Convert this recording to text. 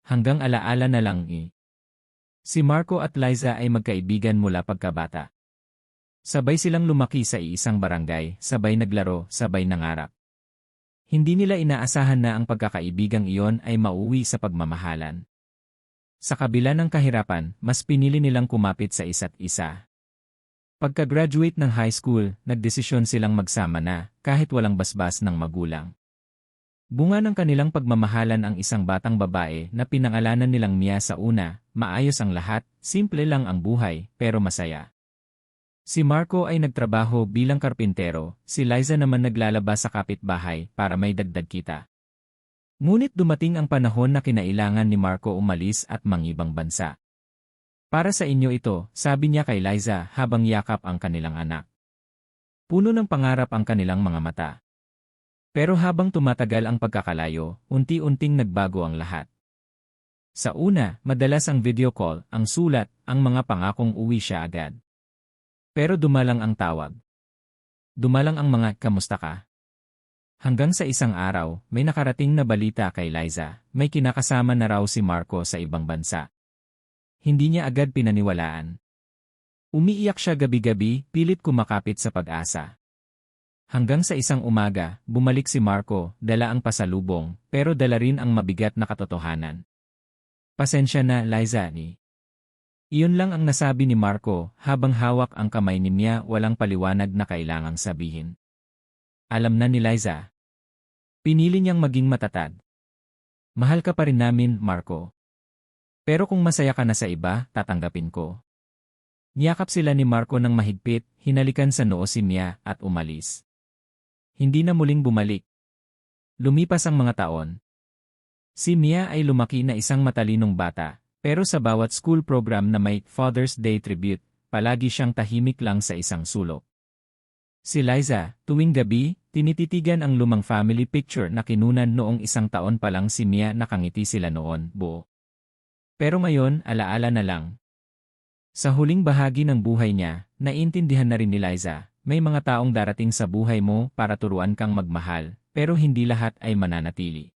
hanggang alaala na lang Si Marco at Liza ay magkaibigan mula pagkabata. Sabay silang lumaki sa iisang barangay, sabay naglaro, sabay nangarap. Hindi nila inaasahan na ang pagkakaibigang iyon ay mauwi sa pagmamahalan. Sa kabila ng kahirapan, mas pinili nilang kumapit sa isa't isa. Pagka-graduate ng high school, nagdesisyon silang magsama na, kahit walang basbas ng magulang. Bunga ng kanilang pagmamahalan ang isang batang babae na pinangalanan nilang Mia sa una, maayos ang lahat, simple lang ang buhay, pero masaya. Si Marco ay nagtrabaho bilang karpintero, si Liza naman naglalaba sa kapitbahay para may dagdag kita. Ngunit dumating ang panahon na kinailangan ni Marco umalis at mangibang bansa. Para sa inyo ito, sabi niya kay Liza habang yakap ang kanilang anak. Puno ng pangarap ang kanilang mga mata. Pero habang tumatagal ang pagkakalayo, unti-unting nagbago ang lahat. Sa una, madalas ang video call, ang sulat, ang mga pangakong uwi siya agad. Pero dumalang ang tawag. Dumalang ang mga kamusta ka? Hanggang sa isang araw, may nakarating na balita kay Liza, may kinakasama na raw si Marco sa ibang bansa. Hindi niya agad pinaniwalaan. Umiiyak siya gabi-gabi, pilit kumakapit sa pag-asa. Hanggang sa isang umaga, bumalik si Marco, dala ang pasalubong, pero dala rin ang mabigat na katotohanan. Pasensya na, Liza. Iyon lang ang nasabi ni Marco habang hawak ang kamay ni Mia, walang paliwanag na kailangang sabihin. Alam na ni Liza. Pinili niyang maging matatag. Mahal ka pa rin namin, Marco. Pero kung masaya ka na sa iba, tatanggapin ko. Niyakap sila ni Marco ng mahigpit, hinalikan sa noo si Mia at umalis. Hindi na muling bumalik. Lumipas ang mga taon. Si Mia ay lumaki na isang matalinong bata. Pero sa bawat school program na may Father's Day tribute, palagi siyang tahimik lang sa isang sulok. Si Liza, tuwing gabi, tinititigan ang lumang family picture na kinunan noong isang taon pa lang si Mia, nakangiti sila noon, buo. Pero ngayon, alaala na lang. Sa huling bahagi ng buhay niya, naiintindihan na rin ni Liza, may mga taong darating sa buhay mo para turuan kang magmahal, pero hindi lahat ay mananatili.